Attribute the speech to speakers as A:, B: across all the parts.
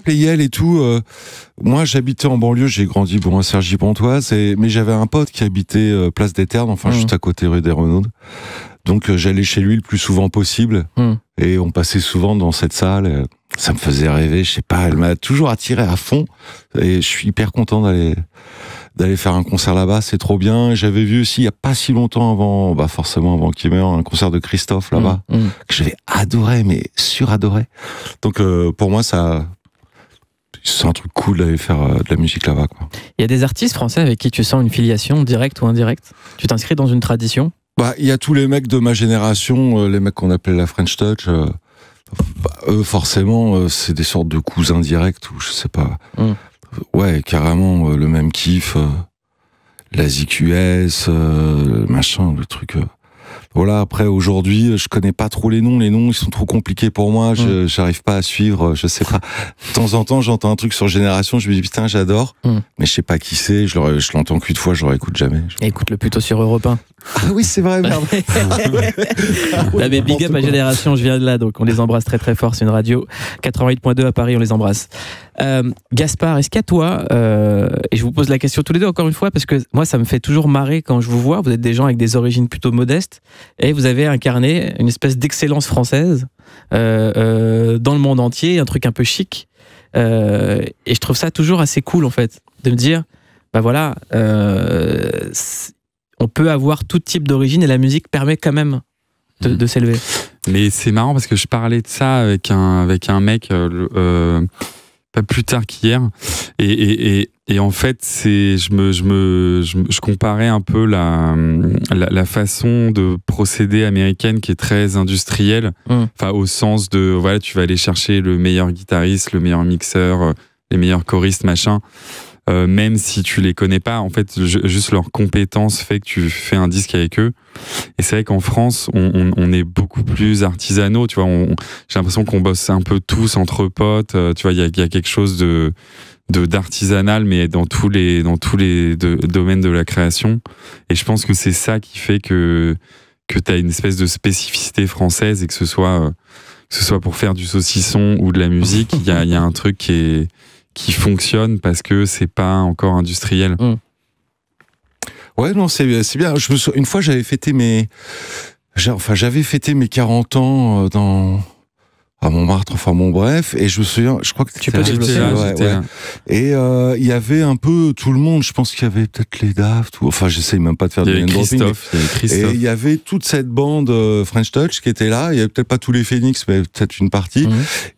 A: Pleyel et tout. Moi, j'habitais en banlieue, j'ai grandi à Cergy-Pontoise, mais j'avais un pote qui habitait Place des Ternes, enfin juste à côté rue des Renaudes. Donc j'allais chez lui le plus souvent possible, et on passait souvent dans cette salle. Ça me faisait rêver, je sais pas, elle m'a toujours attiré à fond, et je suis hyper content d'aller faire un concert là-bas, c'est trop bien. J'avais vu aussi, il y a pas si longtemps forcément avant qu'il meure, un concert de Christophe là-bas, que j'avais adoré, mais suradoré. Donc pour moi, c'est un truc cool d'aller faire de la musique là-bas, quoi.
B: Il y a des artistes français avec qui tu sens une filiation directe ou indirecte? Tu t'inscris dans une tradition?
A: Il y a tous les mecs de ma génération, les mecs qu'on appelait la French Touch. Eux, forcément, c'est des sortes de cousins directs, ou je sais pas. Ouais, carrément, le même kiff, la ZQS, machin, le truc. Voilà, après, aujourd'hui, je connais pas trop les noms, ils sont trop compliqués pour moi, j'arrive pas à suivre, je sais pas. De temps en temps, j'entends un truc sur Génération, je me dis putain, j'adore, mais je sais pas qui c'est, je l'entends qu'une fois, je le réécoute jamais.
B: Écoute-le plutôt sur Europe 1.
A: Ah oui, c'est vrai, merde.
B: Là, mais big up à Génération, je viens de là, donc on les embrasse très très fort, c'est une radio 88.2 à Paris, on les embrasse. Gaspard, est-ce qu'à toi, et je vous pose la question tous les deux encore une fois, parce que moi ça me fait toujours marrer quand je vous vois, vous êtes des gens avec des origines plutôt modestes, et vous avez incarné une espèce d'excellence française dans le monde entier, un truc un peu chic, et je trouve ça toujours assez cool en fait, de me dire, voilà, on peut avoir tout type d'origine et la musique permet quand même de s'élever. Mais
C: c'est marrant parce que je parlais de ça avec un mec pas plus tard qu'hier et en fait je comparais un peu la façon de procéder américaine qui est très industrielle, enfin au sens de voilà, tu vas aller chercher le meilleur guitariste, le meilleur mixeur, les meilleurs choristes, machin. Même si tu les connais pas, en fait, juste leur compétence fait que tu fais un disque avec eux. Et c'est vrai qu'en France, on est beaucoup plus artisanaux, tu vois. J'ai l'impression qu'on bosse un peu tous entre potes. Tu vois, il y a quelque chose d'artisanal, mais dans tous les domaines de la création. Et je pense que c'est ça qui fait que t'as une espèce de spécificité française, et que ce soit pour faire du saucisson ou de la musique, il y a un truc qui fonctionne parce que c'est pas encore industriel.
A: Ouais, non, c'est bien. Une fois, j'avais fêté mes 40 ans à Montmartre, enfin bon, bref, et je me souviens, je crois que
B: tu peux développer là,
A: ouais. Et il y avait un peu tout le monde, je pense qu'il y avait peut-être les Daft, enfin j'essaye même pas de faire
C: du name dropping,
A: et il y avait toute cette bande French Touch qui était là, il y avait peut-être pas tous les Phoenix, mais peut-être une partie,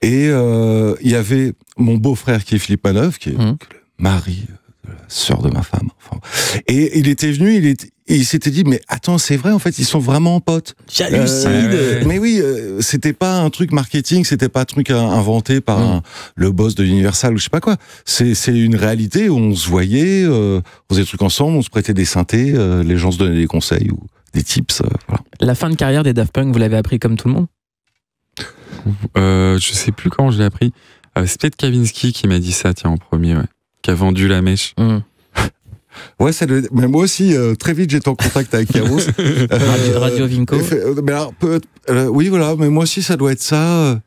A: et il y avait mon beau-frère qui est Philippe Manœuvre, qui est le mari de la sœur de ma femme, enfin. Et il était venu, il s'était dit, mais attends, c'est vrai, en fait, ils sont vraiment potes.
B: J'hallucine.
A: Mais oui, c'était pas un truc marketing, c'était pas un truc inventé par le boss de Universal ou je sais pas quoi. C'est une réalité où on se voyait, on faisait des trucs ensemble, on se prêtait des synthés, les gens se donnaient des conseils ou des tips. Voilà.
B: La fin de carrière des Daft Punk, vous l'avez appris comme tout le monde?
C: Je sais plus quand je l'ai appris. C'est peut-être Kavinsky qui m'a dit ça, tiens, en premier, ouais. Qui a vendu la mèche.
A: Ouais, mais moi aussi, très vite, j'étais en contact avec Caros.
B: Radio Vinco.
A: Mais alors, oui, voilà, mais moi aussi, ça doit être ça.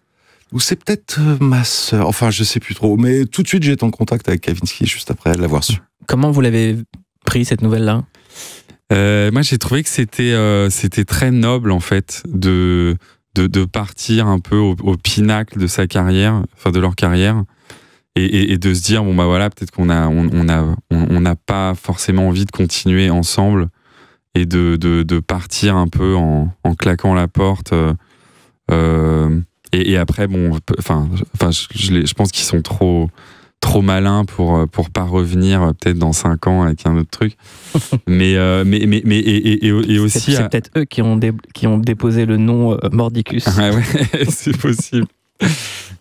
A: Ou c'est peut-être ma sœur. Enfin, je sais plus trop. Mais tout de suite, j'étais en contact avec Kavinsky juste après l'avoir su.
B: Comment vous l'avez pris, cette nouvelle-là?
C: Moi, j'ai trouvé que c'était très noble, en fait, de partir un peu au pinacle de sa carrière, enfin de leur carrière. Et de se dire, bon bah voilà, peut-être qu'on n'a pas forcément envie de continuer ensemble, et de partir un peu en claquant la porte. Et après, bon, je pense qu'ils sont trop malins pour pas revenir peut-être dans 5 ans avec un autre truc. mais aussi.
B: C'est peut-être eux qui ont déposé le nom Mordicus.
C: Ah ouais, c'est possible.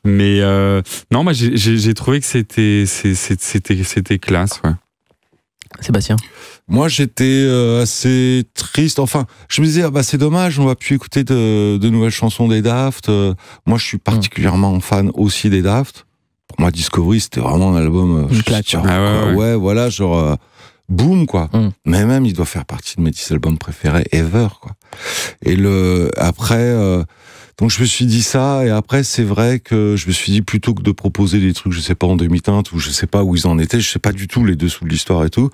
C: Mais non, moi j'ai trouvé que c'était classe, ouais.
B: Sébastien?
A: Moi, j'étais assez triste. Enfin, je me disais, c'est dommage, on va plus écouter de nouvelles chansons des Daft. Moi, je suis particulièrement fan aussi des Daft. Pour moi, Discovery, c'était vraiment un album. Ouais, voilà, genre boum, quoi. Mais même, il doit faire partie de mes 10 albums préférés ever, quoi. Et après. Donc je me suis dit ça, et après c'est vrai que je me suis dit, plutôt que de proposer des trucs, je sais pas, en demi-teinte, ou je sais pas où ils en étaient, je sais pas du tout les dessous de l'histoire et tout,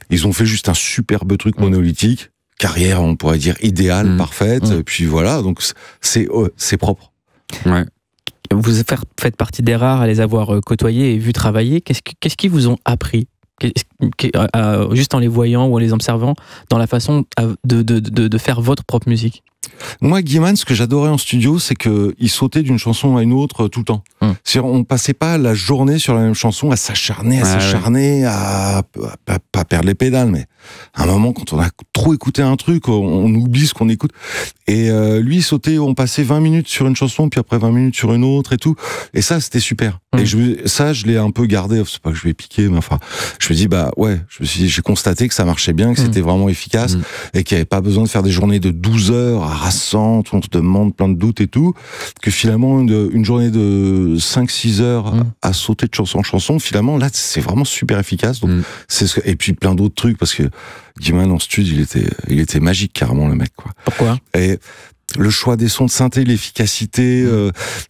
A: ils ont fait juste un superbe truc monolithique, carrière on pourrait dire idéale, parfaite, et puis voilà, donc c'est propre.
C: Ouais.
B: Vous faites partie des rares à les avoir côtoyés et vus travailler. Qu'est-ce qu'ils vous ont appris, juste en les voyant ou en les observant, dans la façon de faire votre propre musique?
A: Moi, Guy-Man, ce que j'adorais en studio, c'est qu'il sautait d'une chanson à une autre tout le temps. C'est-à-dire, on passait pas la journée sur la même chanson, à s'acharner, à pas perdre les pédales, mais à un moment, quand on a trop écouté un truc, on oublie ce qu'on écoute. Et lui, il sautait, on passait 20 minutes sur une chanson, puis après 20 minutes sur une autre et tout. Et ça, c'était super. Et je l'ai un peu gardé, c'est pas que je vais piquer, mais enfin, je me dis, j'ai constaté que ça marchait bien, que c'était vraiment efficace, et qu'il n'y avait pas besoin de faire des journées de 12 heures harassantes, on se demande plein de doutes et tout, que finalement, une journée de 5-6 heures à sauter de chanson en chanson, finalement, là, c'est vraiment super efficace. Donc, et puis plein d'autres trucs, parce que Guy-Man en studio, il était magique, carrément, le mec, quoi.
B: Pourquoi?
A: Et le choix des sons de synthé, l'efficacité,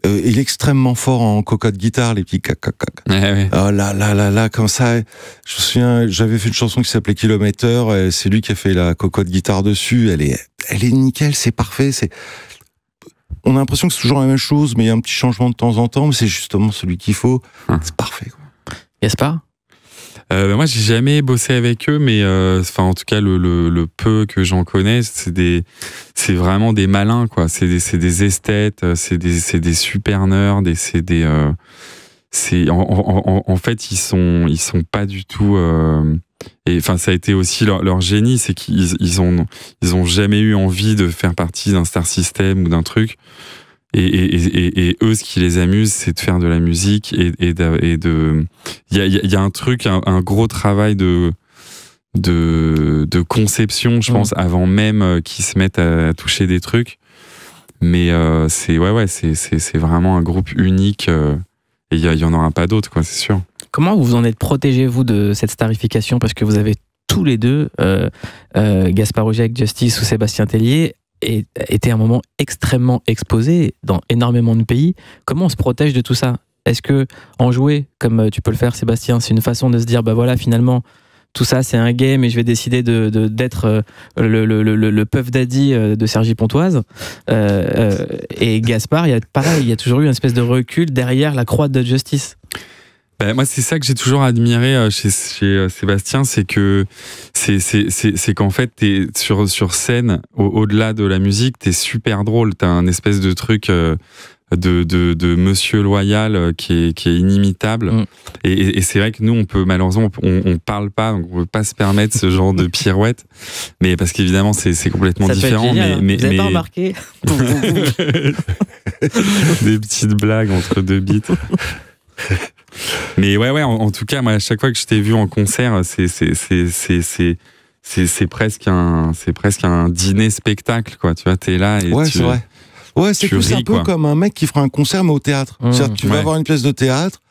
A: il est extrêmement fort en cocotte guitare, les petits oh là, comme ça. Je me souviens, j'avais fait une chanson qui s'appelait Kilomètre, et c'est lui qui a fait la cocotte guitare dessus. Elle est nickel, c'est parfait, on a l'impression que c'est toujours la même chose, mais il y a un petit changement de temps en temps, mais c'est justement celui qu'il faut. C'est parfait, quoi.
B: Gaspard?
C: Moi, j'ai jamais bossé avec eux, mais en tout cas, le peu que j'en connais, c'est vraiment des malins, quoi. C'est des esthètes, c'est des super nerds, en fait, ils sont pas du tout. Et enfin, ça a été aussi leur génie, c'est qu'ils ont jamais eu envie de faire partie d'un star system ou d'un truc. Et eux, ce qui les amuse, c'est de faire de la musique il y a un truc, un gros travail de conception, je pense, avant même qu'ils se mettent à toucher des trucs. Mais c'est vraiment un groupe unique, et il y en aura pas d'autres, quoi, c'est sûr.
B: Comment vous en êtes protégé, vous, de cette starification, parce que vous avez tous les deux, Gaspard Roger avec Justice ou Sébastien Tellier, était un moment extrêmement exposé dans énormément de pays. Comment on se protège de tout ça? Est-ce que en jouer, comme tu peux le faire, Sébastien, c'est une façon de se dire, bah voilà, finalement, tout ça, c'est un game et je vais décider d'être le Puff Daddy de Sergi Pontoise. Et Gaspard, il y a toujours eu une espèce de recul derrière la croix de Justice.
C: Ben, moi, c'est ça que j'ai toujours admiré chez Sébastien, c'est qu'en fait, t'es sur scène, au-delà de la musique, t'es super drôle. T'as un espèce de truc de monsieur loyal qui est inimitable. Et c'est vrai que nous, malheureusement, on parle pas, donc on peut pas se permettre ce genre de pirouette. Mais parce qu'évidemment, c'est complètement différent.
B: Mais vous avez pas remarqué?
C: Des petites blagues entre deux beats. Mais ouais, en tout cas, moi, à chaque fois que je t'ai vu en concert, c'est presque un dîner spectacle, quoi. Tu vois, t'es là et
A: c'est vrai. Ouais, c'est plus un peu comme un mec qui fera un concert mais au théâtre. C'est-à-dire que tu vas avoir une pièce de théâtre,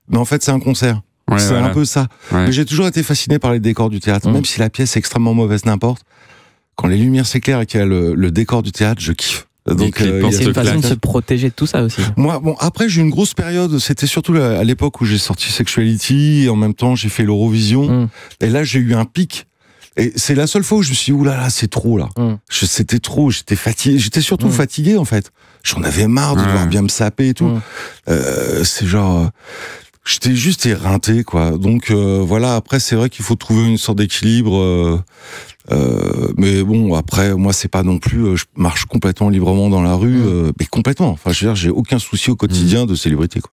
A: mais en fait c'est un concert. C'est un peu ça. Mais j'ai toujours été fasciné par les décors du théâtre, même si la pièce est extrêmement mauvaise, n'importe. Quand les lumières s'éclairent et qu'il y a le décor du théâtre, je kiffe. Donc
B: c'est une façon de se protéger de tout ça aussi.
A: Moi, après j'ai eu une grosse période, c'était surtout à l'époque où j'ai sorti Sexuality, et en même temps j'ai fait l'Eurovision, et là j'ai eu un pic. Et c'est la seule fois où je me suis dit, oulala, c'est trop là. C'était trop, j'étais fatigué, j'étais surtout fatigué en fait. J'en avais marre de devoir bien me saper et tout. C'est genre, j'étais juste éreinté, quoi. Donc voilà, après c'est vrai qu'il faut trouver une sorte d'équilibre. Mais bon, après, moi, c'est pas non plus, je marche complètement librement dans la rue, mais complètement. Enfin, je veux dire, j'ai aucun souci au quotidien de célébrité, quoi.